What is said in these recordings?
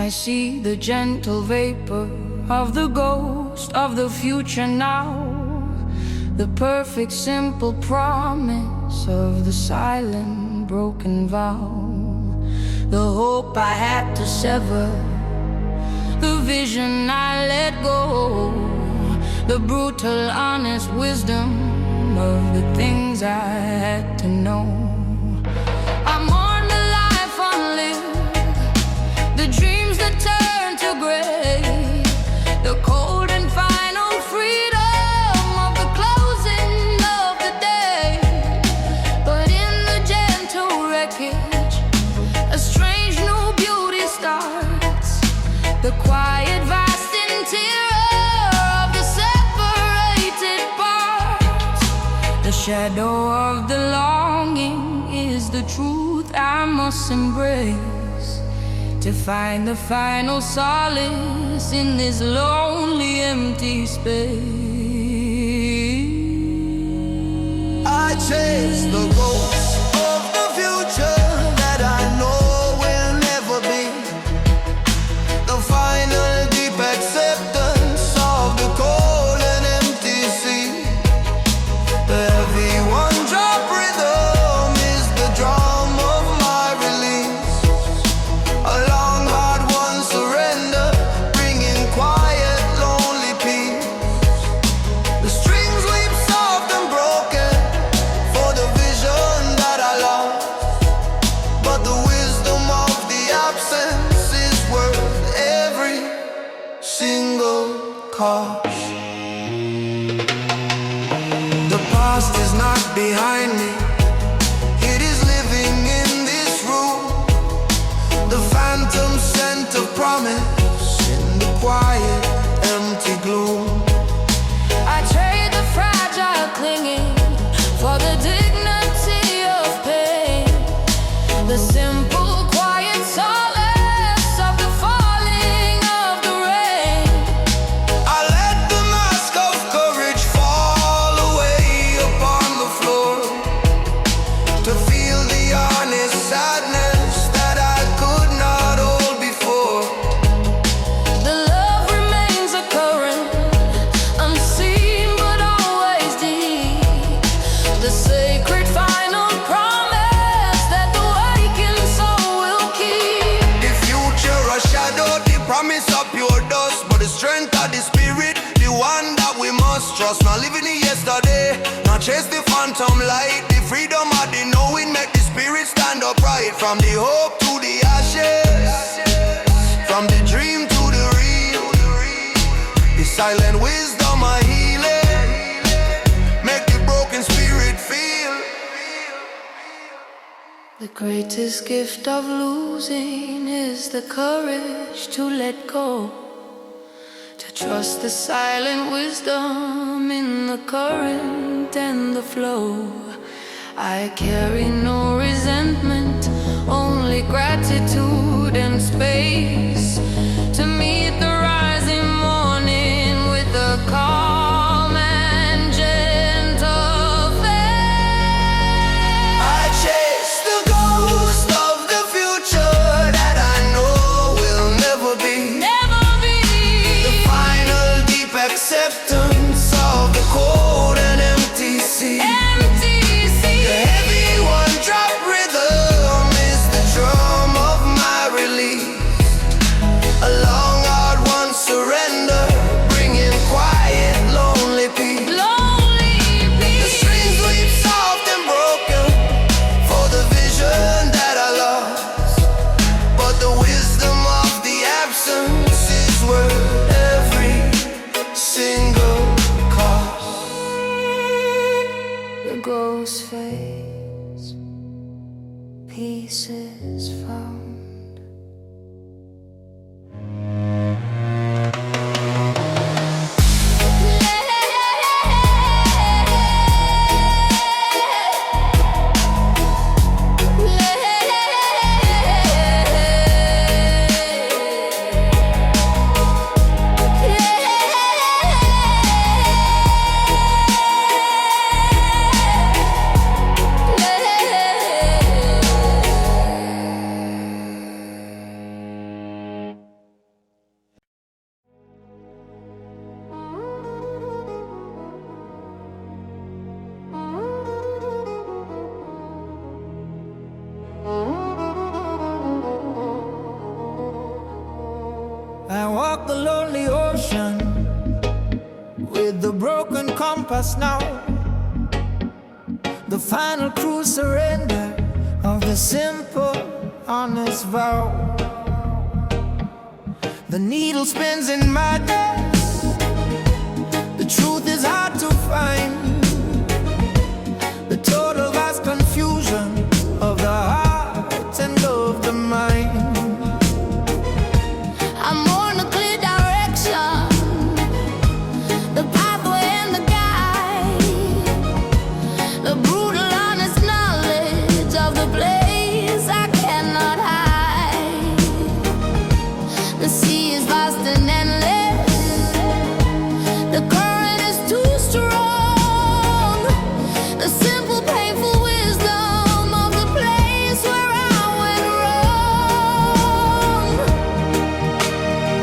I see the gentle vapor of the ghost of the future now, the perfect simple promise of the silent broken vow, the hope I had to sever, the vision I let go, the brutal honest wisdom of the things I had to know. I'm on the life unlived, the dreams that turn to gray, the cold and final freedom of the closing of the day. But in the gentle wreckage, a strange new beauty starts, the quiet vast interior of the separated parts. The shadow of the longing is the truth I must embrace, to find the final solace in this lonely empty space. I chase the ghosts of the future that I know will never be, the final deep acceptance of the cold and empty sea. The heavy one-drop rhythm is the drum of my release, a long hard one surrender, bringing quiet lonely peace. The strings weep soft and broken for the vision that I lost, but the wisdom of the absence is worth every single cost. The past is not behind me, it is living in this room, the phantom scent of promise in the quiet, empty gloom. I trade the fragile clinging for the dignity of pain, the simple quiet solace of the falling of the rain. I let the mask of courage fall away upon the floor, to feel the honest sadness that I could not hold before. The love remains a current, unseen but always deep, the sacred final promise that the wakened soul will keep. The future a shadow, the promise of pure dust, but the strength of the spirit, the one that we must trust. Not living in yesterday, not chase the phantom light, the freedom of the knowing make the spirit stand upright. From the hope to the ashes, from the dream to the real, the silent wisdom of healing, make the broken spirit feel. The greatest gift of losing is the courage to let go, to trust the silent wisdom in the current and the flow. I carry no resentment, only gratitude and space, to meet the rising morning with a calm and gentle faith. I chase the ghost of the future that I know will never be, Never be the final deep acceptance of the cold and empty sea. empty The sea. heavy one-drop rhythm is the drum of my release, a long hard one surrender, bringing quiet lonely peace. Lonely The peace. strings weep soft and broken for the vision that I lost, but the wisdom of the absence is worth every single I walk the lonely ocean with the broken compass now. The final cruise surrender of the simple, honest vow. The needle spins in madness. The truth is hard to find. The total vast confusion of the heart and of the mind. I'm on a clear direction, the pathway and the guide, the brutal honest knowledge of the place I cannot hide. The sea is vast and endless, the current is too strong. The simple painful wisdom of the place where I went wrong.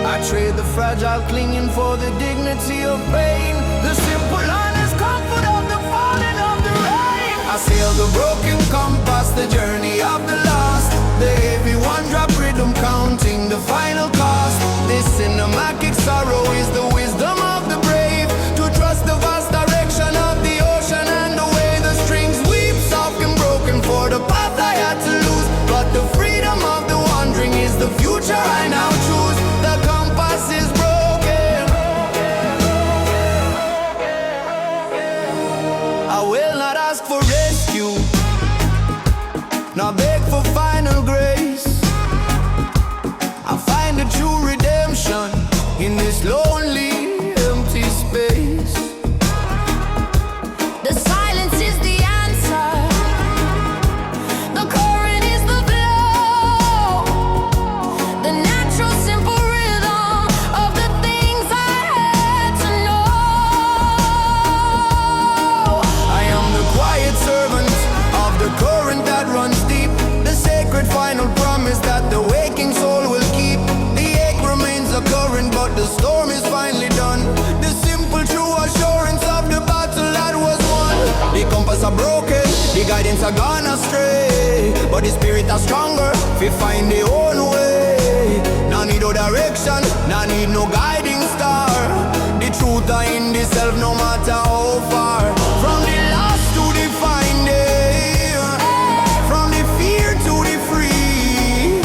I trade the fragile clinging for the dignity of pain, the simple honest comfort of the falling of the rain. I sail the broken compass, the journey of the lost, the heavy one-drop rhythm counting the final cost. This cinematic sorrow is the wisdom of the brave, to trust the vast direction of the ocean and the way the strings weep soft and broken for the path I had to lose. But the freedom of the wandering is the future I now choose. The compass is broken. I will not ask for rescue, nor beg for final grace. I find a true redemption in this lonely, empty space. The silence is the answer, the current is the flow, the natural simple rhythm of the things I had to know. I am the quiet servant of the current that runs deep, the sacred final promise that the waking soul will keep. The ache remains a current, but the storm is finally done. The simple true assurance of the battle that was won. The compass are broken, the guidance are gone astray, but the spirit are stronger, we find the own way. No need no direction, no need no guiding star. The truth are in the self, no matter how far. From the lost to the finding, from the fear to the free.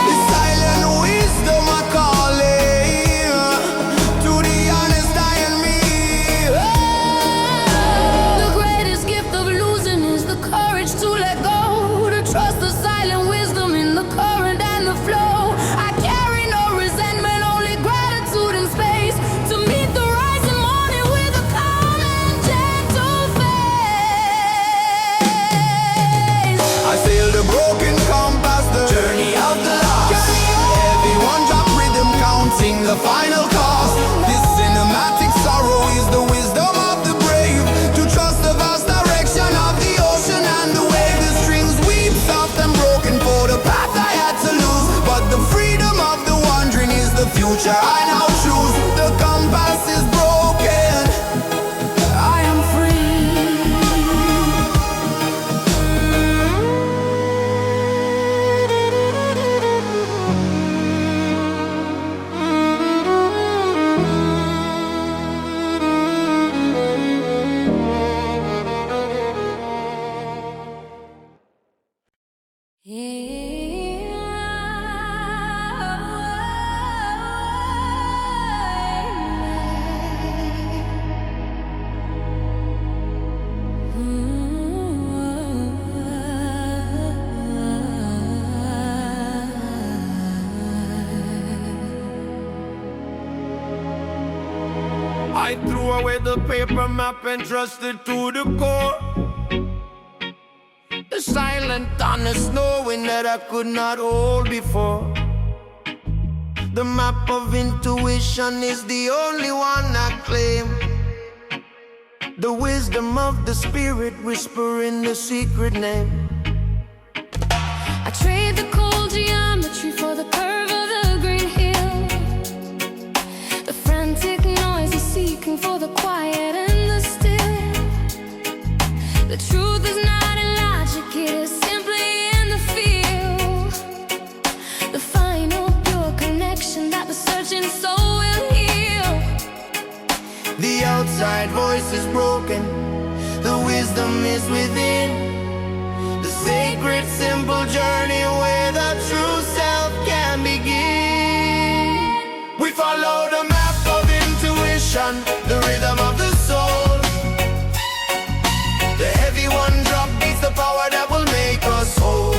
The silent wisdom I calling to the honest I and me. The greatest gift of losing is the courage to let go, to trust the silent wisdom in the current and the flow. I carry no resentment, only gratitude and space, to meet the rising morning with a calm and gentle face. I sail the broken compass, the journey of the lost. Every one drop rhythm counting the final cost. This cinematic sorrow is the wisdom of the brave, to trust the vast direction of the ocean and the way the strings weep soft and broken for the path I had to lose. But the freedom of the wandering is the future I now choose. The compass is broken, I am free. I threw away the paper map and trusted to the core. The silent honest knowing that I could not hold before. The map of intuition is the only one I claim. The wisdom of the spirit whispering the secret name. I trade the cold geometry for the curve of the green hill, the frantic noise is seeking for the quiet and the still. The truth is not in logic, it is simply in the feel. The final pure connection that the searching inside voice is broken. The wisdom is within. The sacred simple journey where the true self can begin. We follow the map of intuition, the rhythm of the soul. The heavy one drop beats the power that will make us whole.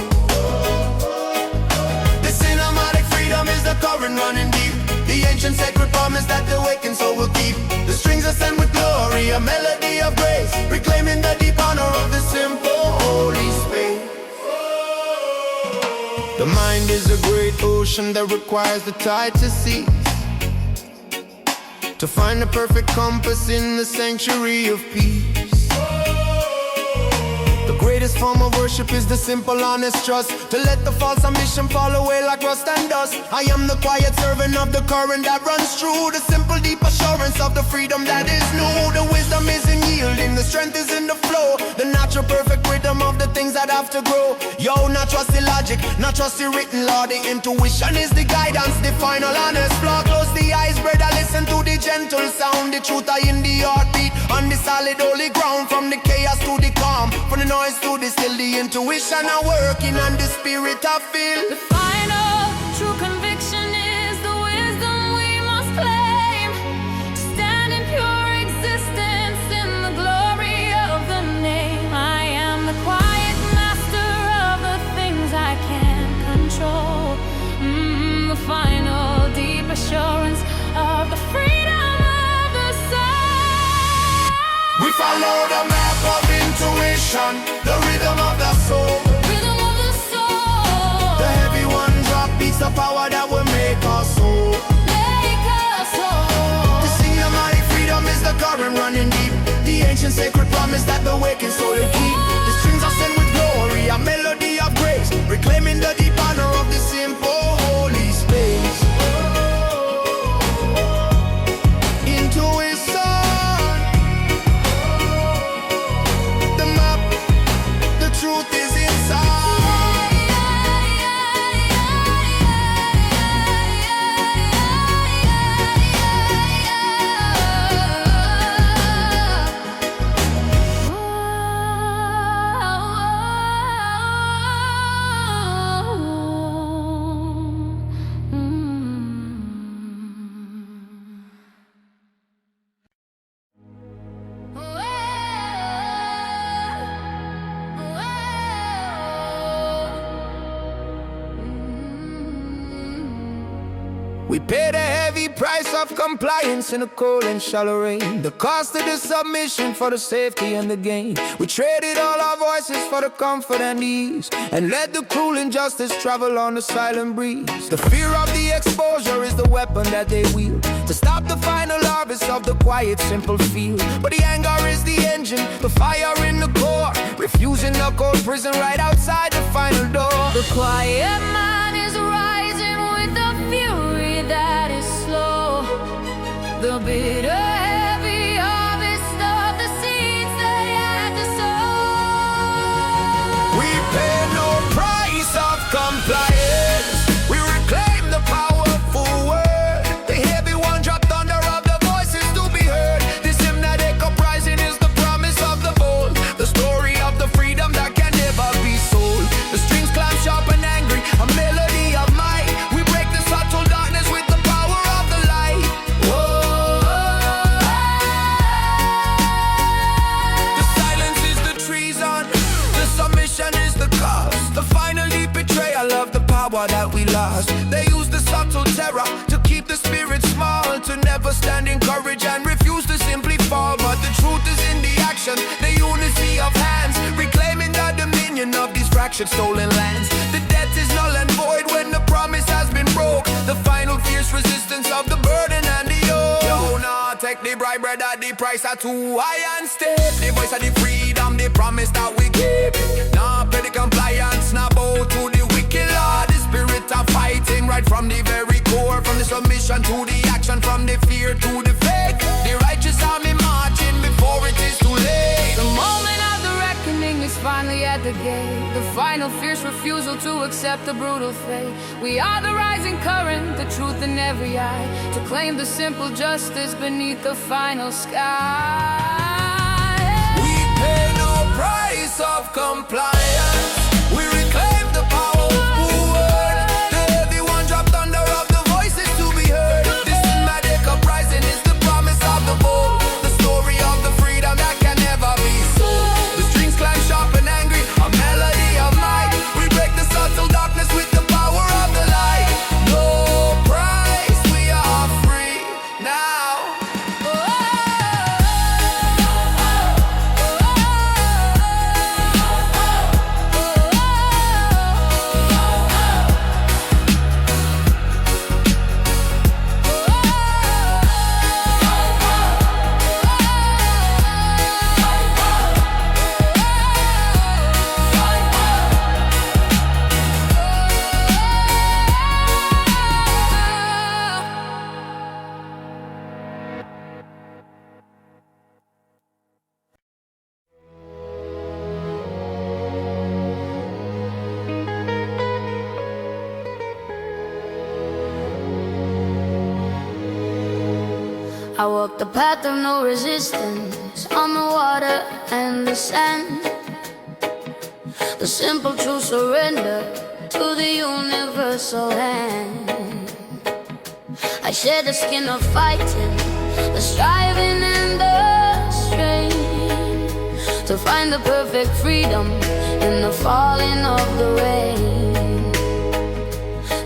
The cinematic freedom is the current running deep. The ancient sacred promise that the wakened soul will keep. The strings ascend with glory, a melody of grace, reclaiming the deep honor of the simple holy space. The mind is a great ocean that requires the tide to cease, to find the perfect compass in the sanctuary of peace. The greatest form of worship is the simple, honest trust, to let the false ambition fall away like rust and dust. I am the quiet servant of the current that runs through, the simple, deep assurance of the freedom that is new. The wisdom is in yielding, the strength is in the flow, the natural perfect rhythm of the things that have to grow. Yo, not trust the logic, not trust the written law. The intuition is the guidance, the final honest flaw. Close the eyes, brother, listen to the gentle sound. The truth are in the heartbeat, on the solid holy ground. From the chaos to the calm, from the noise to the still, the intuition are working and the spirit I feel. The final true conviction is the wisdom we must claim, to stand in pure existence in the glory of the name. I am the quiet master of the things I can't control. The final deep assurance of the freedom of the soul. We follow the map of intuition, the rhythm of the soul. Rhythm of the soul. The heavy one drop beats the power that will make us whole. Make us whole. The cinematic freedom is the current running deep. The ancient sacred promise that the wakened soul will keep. The strings are sent with glory, a melody of grace, reclaiming the deep honor of the simple holy space. Intuition, the map, the truth is inside. We paid a heavy price of compliance in the cold and shallow rain, the cost of the submission for the safety and the gain. We traded all our voices for the comfort and ease, and let the cruel injustice travel on the silent breeze. The fear of the exposure is the weapon that they wield, to stop the final harvest of the quiet, simple field. But the anger is the engine, the fire in the core, refusing the cold prison right outside the final door. The quiet man is rising with the fury that is slow. The bitter, heavy harvest of the seeds they had to sow. We pay no price of compliance. We reclaim the powerful word. The heavy one dropped thunder of the voices to be heard. This hymnatic uprising is the promise of the bold, the story of the freedom that can never be sold. The strings climb sharp and angry, a melody of might. We break the subtle darkness with the power of the light. Whoa. The silence is the treason, the submission is the cost, the final deep betrayal of the power that we lost. They use the subtle terror to keep the spirit small, to never stand in courage and refuse to simply fall. But the truth is in the action, the unity of hands, reclaiming the dominion of these fractured stolen lands. The debt is null and void when the promise has been broke, the final fierce resistance of the burden and the yoke. Yo, nah, take the bribe, brother, the price are too high and steep. The voice of the freedom, the promise that we keep. Nah, pay the compliance, nah, bow to the wicked law. The spirit of fighting right from the very core, from the submission to the action, from the fear to the faith. The righteous army marching before it is too late. The moment of the reckoning is is finally at the gate, the final fierce refusal to accept the brutal fate. We are the rising current, the truth in every eye, to claim the simple justice beneath the final sky. We pay no price of compliance. We reclaim the power of word. The heavy one dropped under of the voices to be heard. This Sinematic uprising is the promise of the bold, the story of the freedom that can never be sold. The strings climb sharp and angry, a melody of might. We break the subtle darkness with the power of the light. No price, we are free now. I walk the path of no resistance on the water and the sand. The simple true surrender to the universal hand. I shed the skin of fighting, the striving and the strain, to find the perfect freedom in the falling of the rain.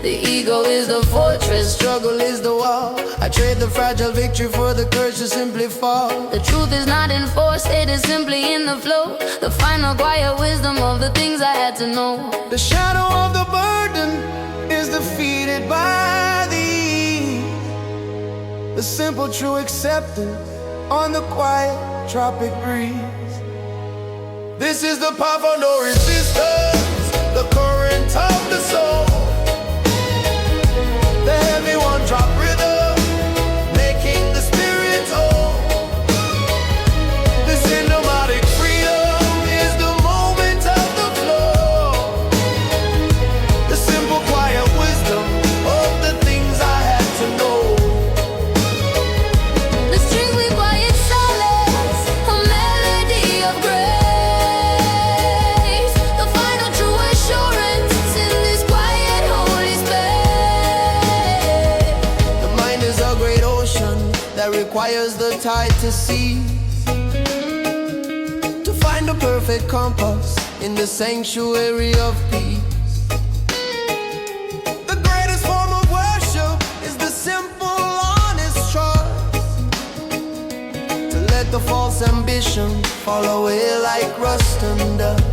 The ego is the fortress, struggle is the wall. I trade the fragile victory for the courage to simply fall. The truth is not enforced, it is simply in the flow. The final quiet wisdom of the things I had to know. The shadow of the burden is defeated by the ease. The simple true acceptance on the quiet tropic breeze. This is the path of no resistance, the current of the soul. The heavy one drop rhythm, making the spirit whole. The cinematic freedom is the moment of the flow. The simple quiet wisdom of the things I had to know. The strings with quiet silence, a melody of grace. The final true assurance in this quiet holy space. The mind is a great ocean that requires the tide to cease, to find the perfect compass in the sanctuary of peace. The greatest form of worship is the simple, honest trust, to let the false ambition fall away like rust and dust.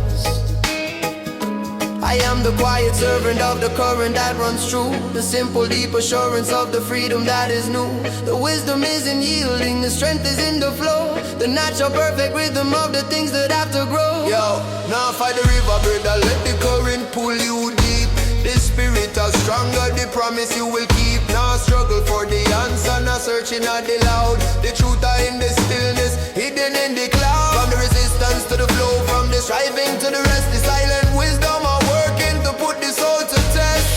I am the quiet servant of the current that runs true, the simple deep assurance of the freedom that is new. The wisdom is in yielding, the strength is in the flow, the natural perfect rhythm of the things that have to grow. Yo, now fight the river, brother, let the current pull you deep. The spirit is stronger, the promise you will keep. Now struggle for the answer, now searching at the loud. The truth are in the stillness, hidden in the cloud. From the resistance to the flow, from the striving to the rest, the silent wisdom are working to put the soul to test.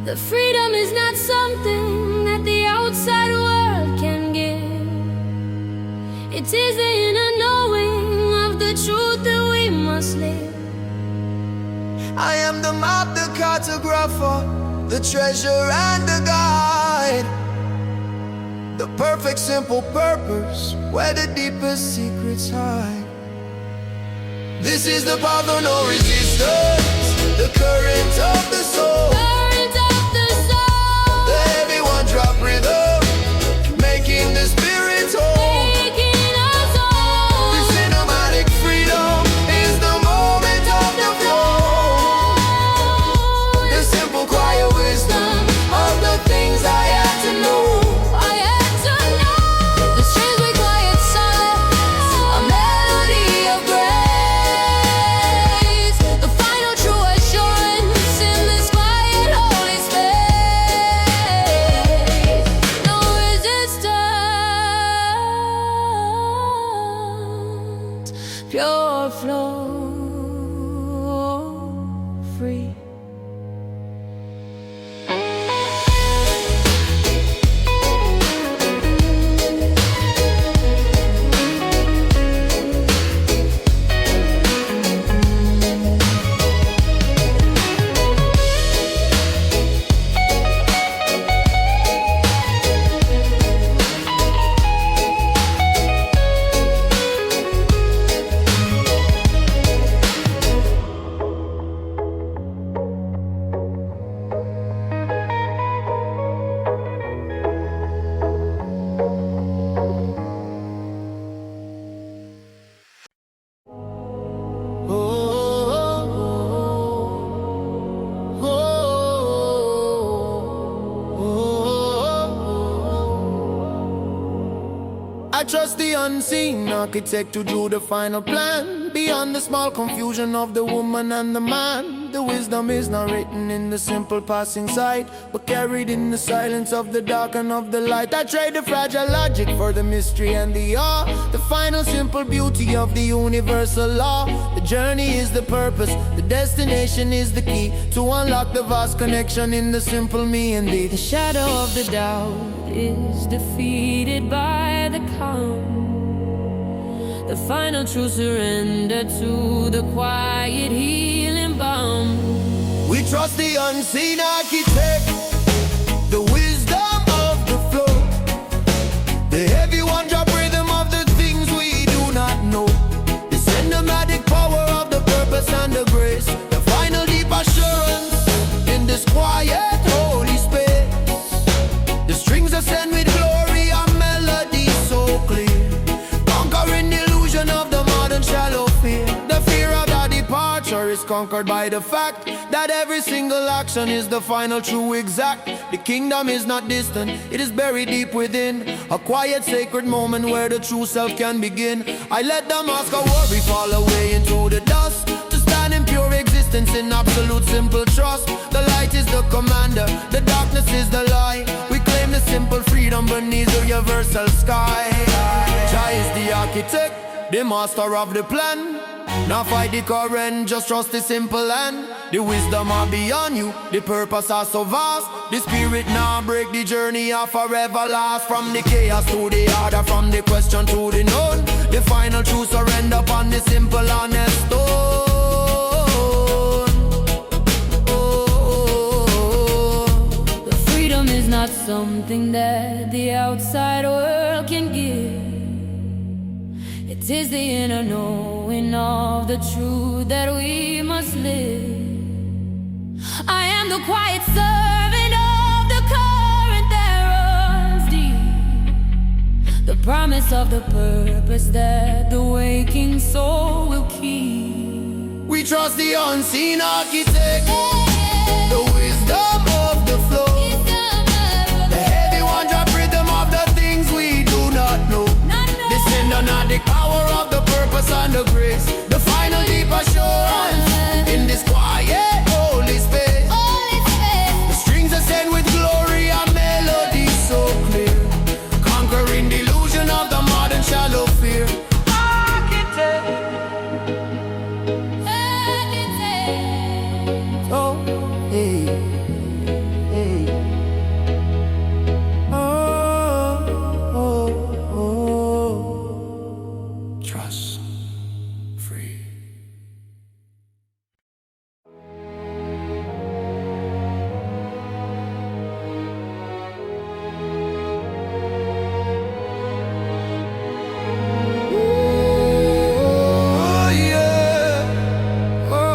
The freedom is not something that the outside world can give. It is the inner knowing of the truth that we must live. I am the map, the cartographer, the treasure and the guide, the perfect simple purpose where the deepest secrets hide. This is the path of no resistance, the current of the soul. Current of the soul, The heavy one drop rhythm, making the spirit whole. making us whole. The cinematic freedom is the moment of the flow. The simple quiet wisdom of the things I had to know. I had to know. The strings with quiet silence, a melody of grace. The final true assurance in this quiet I trust the unseen architect to do the final plan. Beyond the small confusion of the woman and the man, the wisdom is not written in the simple passing sight, but carried in the silence of the dark and of the light. I trade the fragile logic for the mystery and the awe, the final simple beauty of the universal law. The journey is the purpose, the destination is the key to unlock the vast connection in the simple me and thee. The shadow of the doubt is defeated by the calm. The final true surrender to the quiet healing balm. We trust the unseen architect, the wisdom of the flow, the heavy one-drop rhythm of the things we do not know, the cinematic power of the purpose and the grace, the final deep assurance in this quiet holy space. The strings ascend with glory and melodies so clear, conquering the illusion of the modern shallow fear. The fear of the departure is conquered by the fact that every single action is the final true exact. The kingdom is not distant, it is buried deep within, a quiet sacred moment where the true self can begin. I let the mask of worry fall away into the dust, to stand in pure existence in absolute simple trust. The light is the commander, the darkness is the lie. We claim the simple freedom beneath the universal sky. Jah is the architect, the master of the plan. Now fight the current, just trust the simple land. The wisdom are beyond you, the purpose are so vast. The spirit now break, the journey are forever last. From the chaos to the order, from the question to the known, the final truth surrender upon the simple honest stone. The freedom is not something that the outside world can give. It is the inner knowing of the truth that we must live. I am the quiet servant of the current that runs deep, the promise of the purpose that the waking soul will keep. We trust the unseen architect, the wisdom of the flow, the heavy one-drop rhythm of the things we do not know, the cinematic power of the purpose and the grace, the final deep assurance in this quiet holy space. The strings ascend with glory and melodies so clear, conquering the illusion of the modern shallow fear. Architect, oh, hey, hey, oh, oh, oh. Trust, free. Oh, yeah. Oh,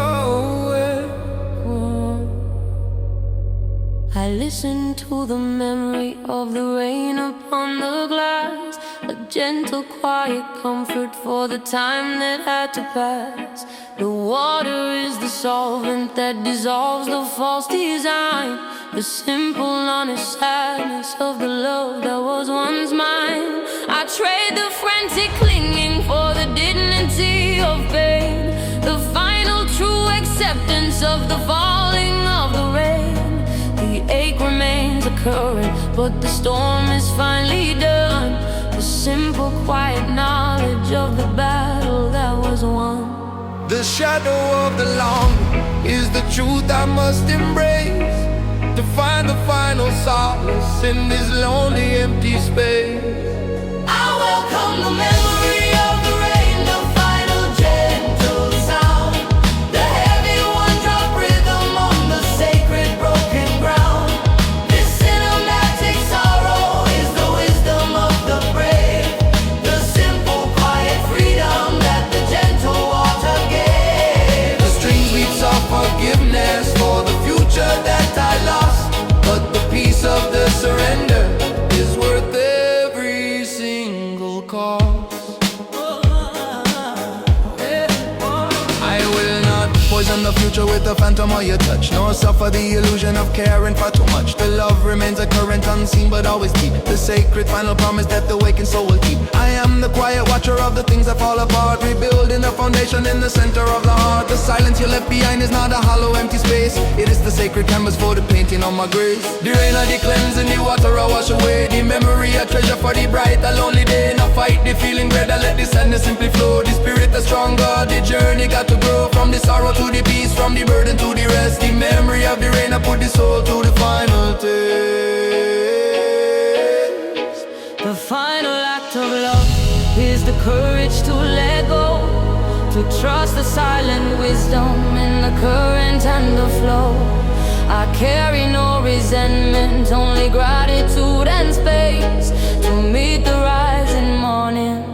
I listen to the memory of the rain upon the glass, a gentle quiet comfort for the time that had to pass. The water is the solvent that dissolves the false design, the simple honest sadness of the love that was once mine. I trade the frantic clinging for the dignity of pain, the final true acceptance of the falling of the rain. The ache remains a current, but the storm is finally done, the simple quiet knowledge of the battle that was won. The shadow of the long is the truth I must embrace, to find the final solace in this lonely empty space. I welcome the memory of the rain, the final gentle sound, the heavy one-drop rhythm on the sacred broken ground. This cinematic sorrow is the wisdom of the brave, the simple quiet freedom that the gentle water gave. The strings beats of forgiveness for the future that I lost, but the peace of the surrender is worth every phantom of your touch. No suffer the illusion of caring for too much. The love remains a current, unseen but always deep. The sacred final promise that the wakened soul will keep. I am the quiet watcher of the things that fall apart, rebuilding the foundation in the center of the heart. The silence you left behind is not a hollow empty space. It is the sacred canvas for the painting on my grace. The rain of the cleansing, the water I wash away. The memory a treasure for the bright, a lonely day. Not fight the feeling greater, let the sadness simply flow. The spirit is stronger, the journey got to grow. From the sorrow to the peace, from the burden to the rest. The memory of the rain, I put the soul to the final taste. The final act of love is the courage to let go, to trust the silent wisdom in the current and the flow. I carry no resentment, only gratitude and space to meet the rising morning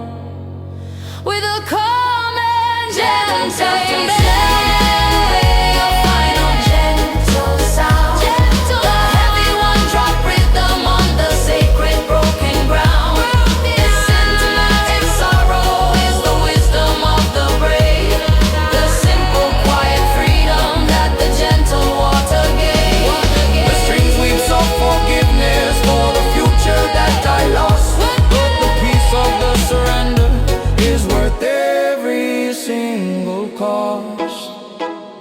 with a calm and gentle taste.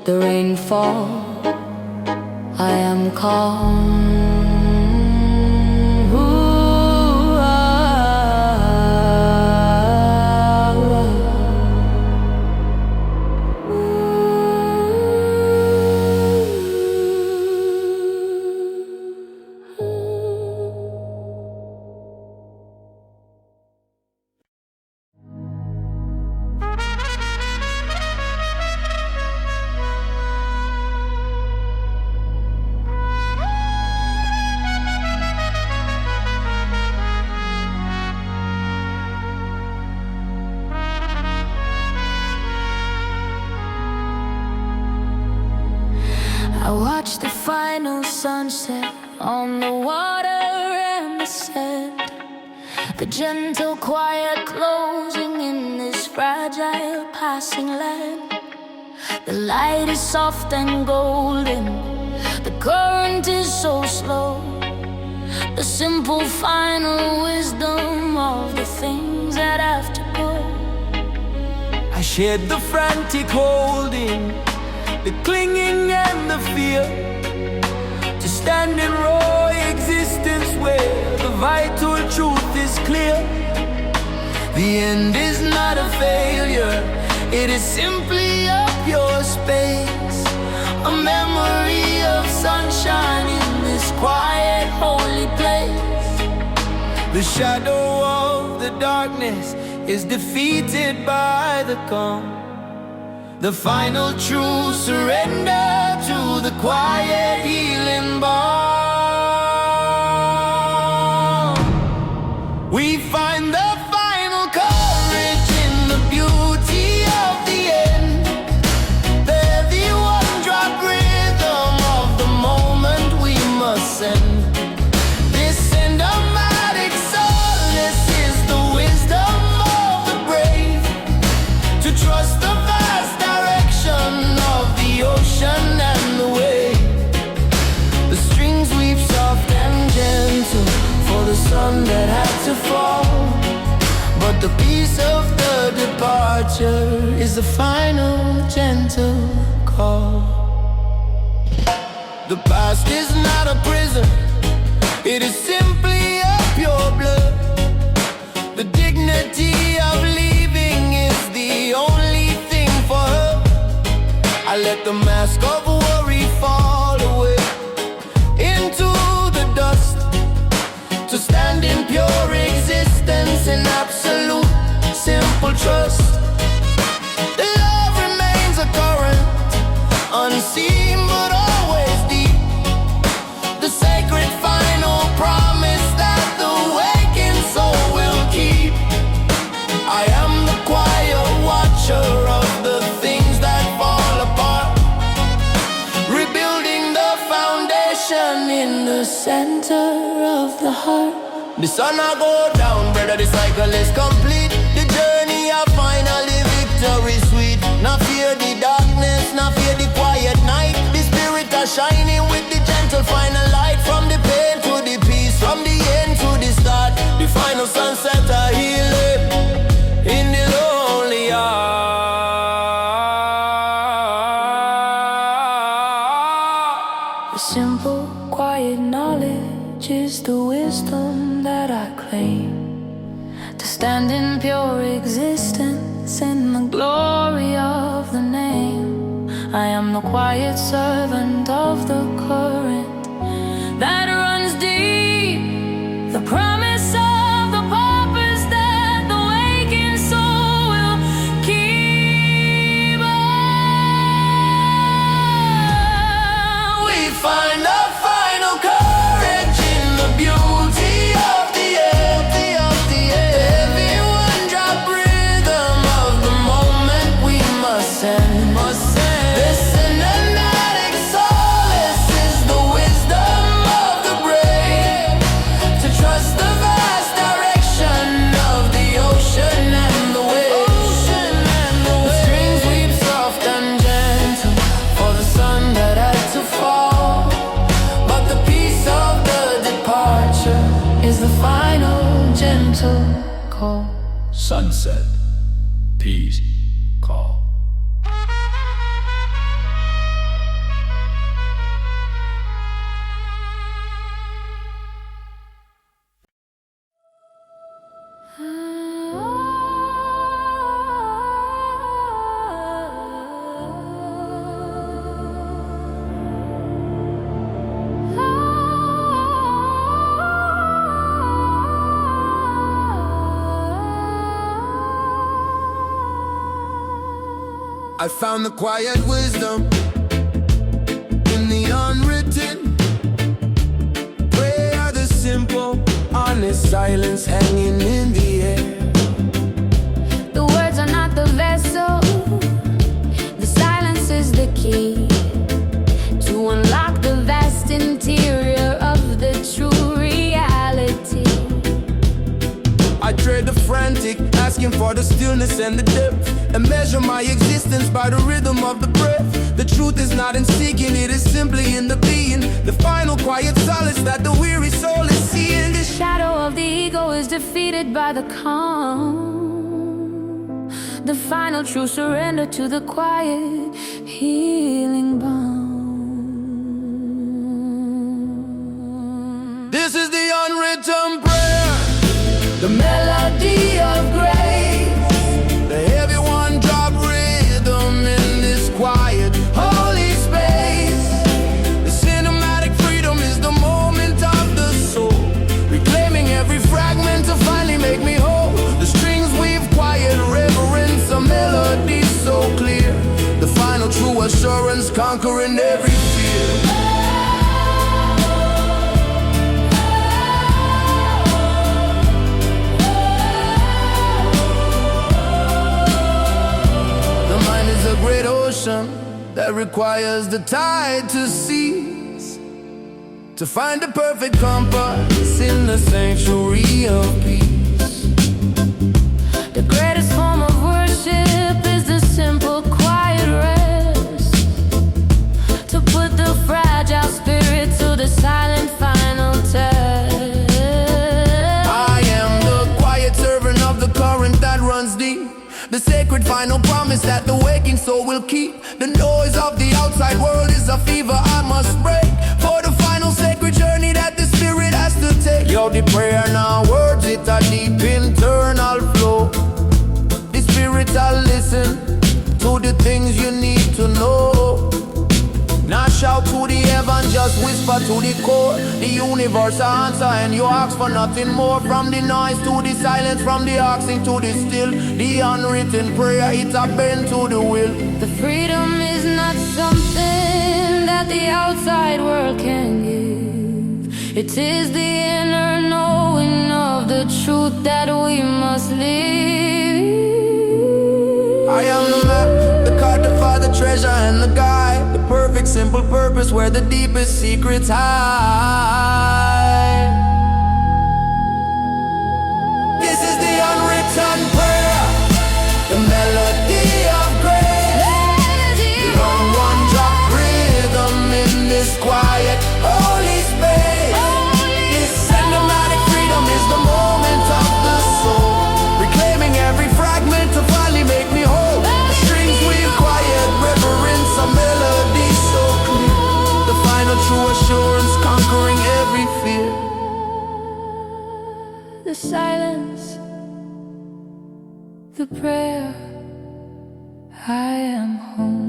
The rain falls, I am calm. Ooh, I watch the final sunset on the water and the sand, the gentle quiet closing in this fragile passing land. The light is soft and golden, the current is so slow. The simple final wisdom of the things that have to go. I shared the frantic holding, the clinging and the fear, to stand in raw existence where the vital truth is clear. The end is not a failure, it is simply a pure space, a memory of sunshine in this quiet, holy place. The shadow of the darkness is defeated by the calm, the final true surrender to the quiet healing balm. We find the final courage in the beauty of the end. They're the one-drop rhythm of the moment we must send. This cinematic solace is the wisdom of the brave, to trust the vast of the ocean and the wave. The strings weave soft and gentle for the sun that had to fall, but the peace of the departure is the final gentle call. The past is not a prison, it is simply a pure blood. The dignity of leaving is the only thing for her. I let the mask of worry fall away into the dust, to stand in pure existence in absolute simple trust. The love remains a current, unseen but always deep, the sacred final promise that the wakened soul will keep. I am the quiet watcher of the things that fall apart, rebuilding the foundation in the center of the heart. The sun I go down, brother, the cycle is complete. The journey of finally victory sweet. Not fear the darkness, not fear the quiet night. The shining with the gentle final light. From the pain to the peace, from the end to the start. The final sunset a healing in the lonely heart. The simple, quiet knowledge is the wisdom that I claim, to stand in pure existence in the glory of the name. I am the quiet servant of the current that runs deep, the promise of the purpose that the waking soul will keep on. We find a final courage in the beauty of the empty of the air. Everyone drop rhythm of the moment we must send. The cinematic solace is the wisdom of the brave, to trust the vast direction of the ocean and the waves. The strings weep soft and gentle for the sun that had to fall, but the peace of the departure is the final gentle call. Sunset, peace, call. I found the quiet wisdom in the unwritten. Prayer, the simple, honest silence hanging in the air. The words are not the vessel, the silence is the key to unlock the vast interior of the true reality. I trade the frantic, asking for the stillness and the depth, and measure my existence by the rhythm of the breath. The truth is not in seeking, it is simply in the being, the final quiet solace that the weary soul is seeing. The shadow of the ego is defeated by the calm, the final true surrender to the quiet healing balm. This is the unwritten prayer, the melody of grace, the heavy one drop rhythm in this quiet holy space. The cinematic freedom is the moment of the soul, reclaiming every fragment to finally make me whole. The strings weave quiet reverence, a melody so clear, the final true assurance conquering every fear. Great ocean that requires the tide to cease, to find the perfect compass in the sanctuary of peace. The greatest form of worship is the simple quiet rest, to put the fragile spirit to the silent final test. I am the quiet servant of the current that runs deep, the sacred final promise that the waking soul will keep. The noise of the outside world is a fever I must break, for the final sacred journey that the spirit has to take. Yo, the prayer now words, it a deep internal flow. The spirit will listen to the things you need to know. Not shout to the heaven, just whisper to the core. The universe answer and you ask for nothing more. From the noise to the silence, from the asking to the still. The unwritten prayer, it's a bend to the will. The freedom is not something that the outside world can give. It is the inner knowing of the truth that we must live. I am the map, the cartographer, the treasure and the guide, the perfect simple purpose where the deepest secrets hide. This is the unwritten prayer, the melody of grace. The one drop rhythm in this the silence, the prayer, I am home.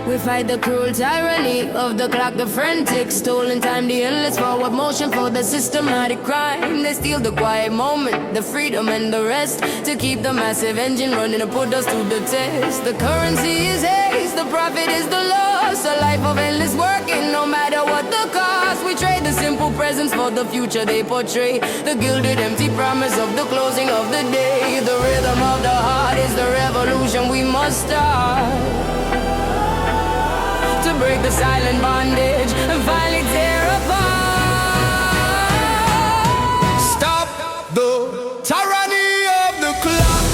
We fight the cruel tyranny of the clock, the frantic stolen time, the endless forward motion for the systematic crime. They steal the quiet moment, the freedom and the rest, to keep the massive engine running and put us to the test. The currency is haste, the profit is the loss, a life of endless working no matter what the cost. We trade the simple presence for the future they portray, the gilded empty promise of the closing of the day. The rhythm of the heart is the revolution we must start, to break the silent bondage and finally tear apart. Stop the tyranny of the clock.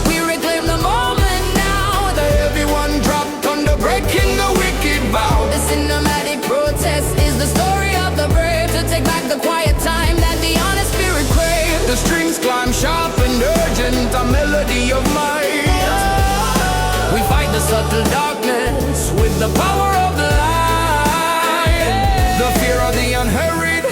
We reclaim the moment now, the Everyone dropped under breaking the wicked vow. The cinematic protest is the story of the brave, to take back the quiet time that the honest spirit craves. The strings climb sharp and urgent, a melody of mine. We fight the subtle darkness with the power of the light. The fear of the unhurried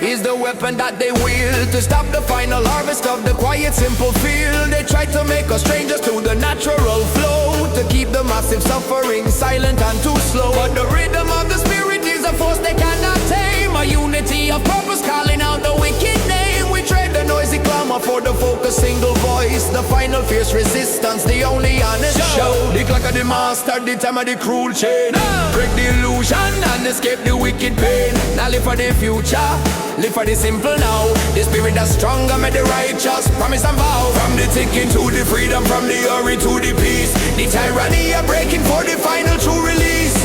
is the weapon that they wield, to stop the final harvest of the quiet, simple field. They try to make us strangers to the natural flow, to keep the massive suffering silent and too slow. But the rhythm of the spirit is a force they cannot tame, a unity of purpose calling out the wicked name. We trade the noisy clamor for the focused single voice, the final fierce resistance, the only honest show. The clock of the master, the time of the cruel chain. Break the illusion and escape the wicked pain. Now live for the future, live for the simple now. The spirit that's stronger, made the righteous promise and vow. From the ticking to the freedom, from the hurry to the peace, the tyranny are breaking for the final true release.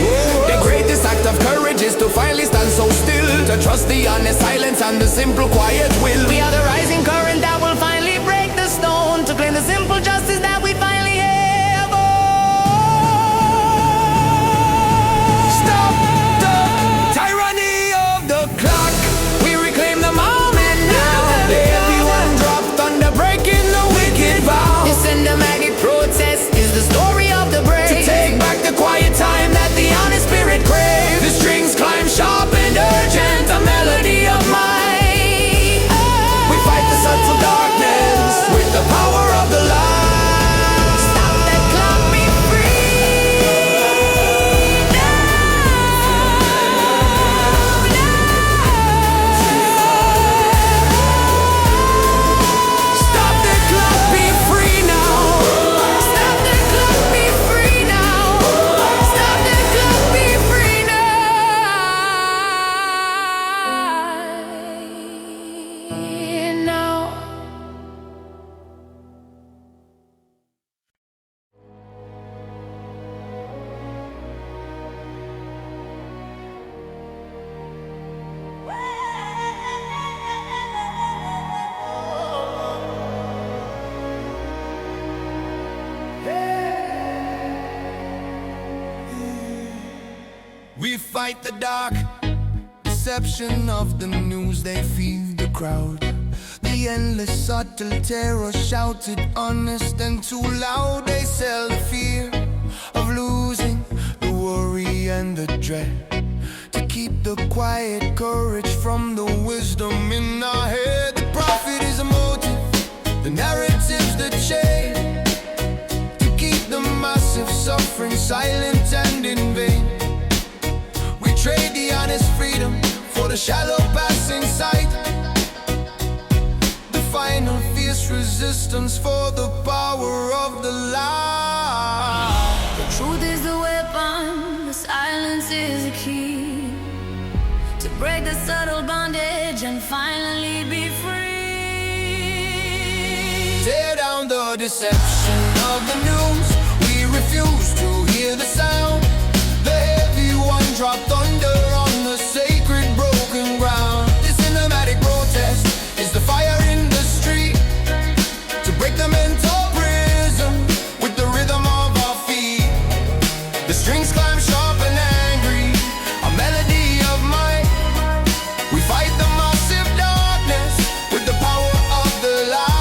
The greatest act of courage is to finally stand so still, to trust the honest silence and the simple quiet will. We are the rising current that will finally break the stone, to claim the simple justice that we finally have. Stop the tyranny of the clock. We reclaim the moment now. Everyone dropped under breaking the wicked vow. The cinematic protest is the story of the brave, To take back the quiet time that the honest spirit craves. The strings climb sharp and urgent, a melody of might. We fight the subtle darkness with the power of the light. Stop the clock, be free Stop the clock, be free now. Stop the clock, be free now. Stop the clock, be free now. We fight the dark deception of the news, they feed the crowd. The endless subtle terror shouted honest and too loud. They sell the fear of losing, the worry and the dread, to keep the quiet courage from the wisdom in our head. The profit is a motive, the narrative's the chain, to keep the massive suffering silent and in vain. We trade the honest freedom for the shallow passing sight, the final fierce resistance for the power of the light. Truth is the weapon, the silence is the key. break the subtle bondage and finally be free. Tear down the deception of the news. We refuse to hear the sound. The heavy one dropped thunder on the sacred broken ground. The cinematic protest is the fire in the street to break the mental prison with the rhythm of our feet. The strings climb sharp and angry, a melody of might. We fight the massive darkness with the power of the light.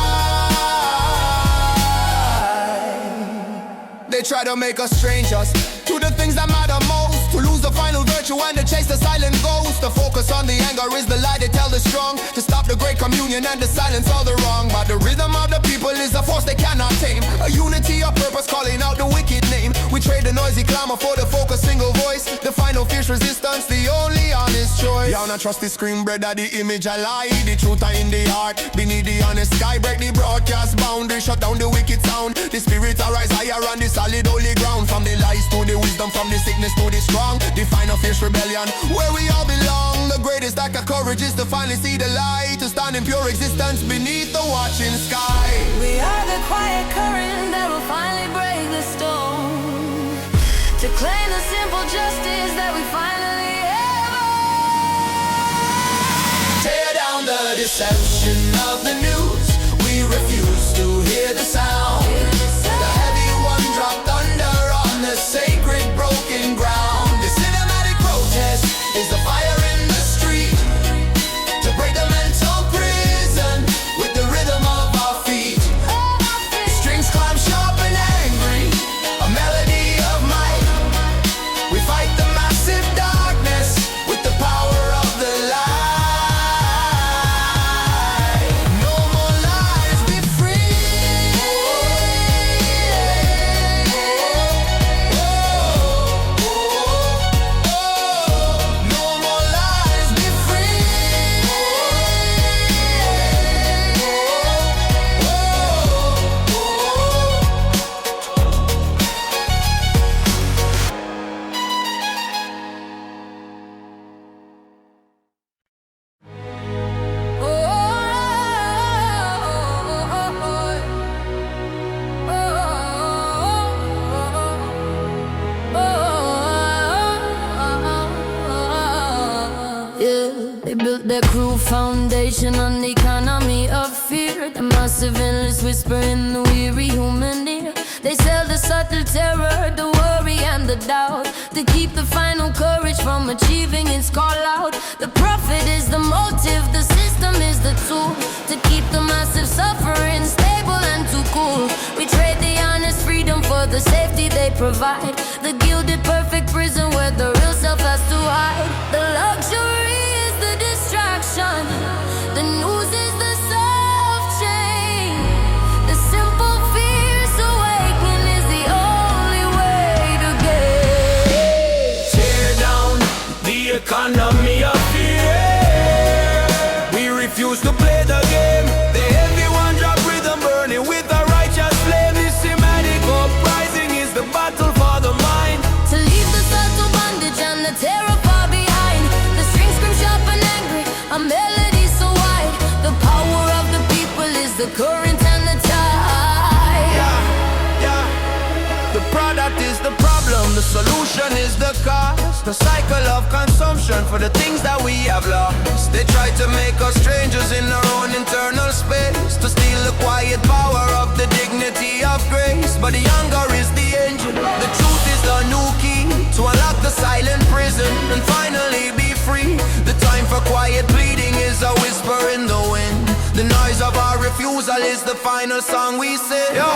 They try to make us strangers to the things that matter most, to lose the final virtue and to chase the silent ghost. The focus on the anger is the lie they tell the strong, to stop the great communion and to silence all the wrong. But the rhythm of the people is a force they cannot tame, a unity of purpose calling out the wicked name. We trade the noisy clamor for the focused single voice, the final fierce resistance, the only honest choice. Y'all not trust the screen bread of the image I lie. The truth are in the heart, beneath the honest sky. Break the broadcast boundary, shut down the wicked sound. The spirits arise higher on the solid holy ground. From the lies to the wisdom, from the sickness to the strong, the final fierce rebellion where we all belong. The greatest act of courage is to finally see the light, to stand in pure existence beneath the watching sky. We are the quiet current that will finally break the storm, to claim the simple justice that we finally have. Tear down the deception of the news. We refuse to hear the sound. The heavy one dropped thunder on the sacred broken ground. The cinematic protest is the fire in the street to break the mental prison with the rhythm of our feet. The strings climb sharp and angry, a melody of might. We fight the massive darkness with the power of the light. No more lies, be free. No more lies, be free. They built their cruel foundation on the economy of fear, the massive endless whisper in the weary human ear. They sell the subtle terror, the worry and the doubt, to keep the final courage from achieving its call out. The profit is the motive, the system is the tool, to keep the massive suffering stable and too cool. We trade the honest freedom for the safety they provide, the gilded perfect prison where the real self has to hide. The luxury is the distraction, the news is the soft chain, the simple fierce awakening is the only way to get. Tear down the economy of fear. We refuse to play the game. The heavy one drop rhythm burning with a righteous flame. This cinematic uprising is the battle for the mind. To leave the subtle bondage and the terror far behind. The strings scream sharp and angry, a melody so wide. The power of the people is the current and the tide. Yeah. The product is the problem, the solution is the cause. The cycle of consumption for the things that we have lost. They try to make us strangers in our own internal space, to steal the quiet power of the dignity of grace. But the hunger is the engine, the truth is the new key to unlock the silent prison and finally be free. The time for quiet pleading is a whisper in the wind. The noise of our refusal is the final song we sing. Yo!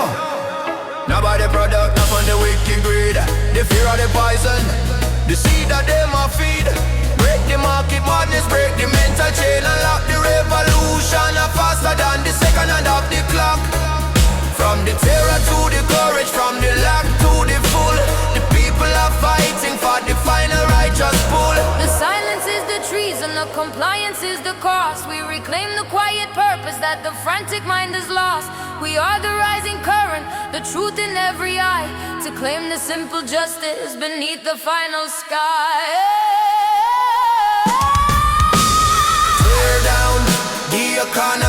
Nobody product, not from the wicked greed, the fear of the poison, the seed that them a feed. Break the market madness, break the mental chain, unlock the revolution faster than the second hand of the clock. From the terror to the courage, from the lack to the full, the people are fighting for the final righteous pull. The silence is the treason, the compliance is the cost. We reclaim the quiet purpose that the frantic mind has lost. We are the rising current, the truth in every eye, to claim the simple justice beneath the final sky. your corner.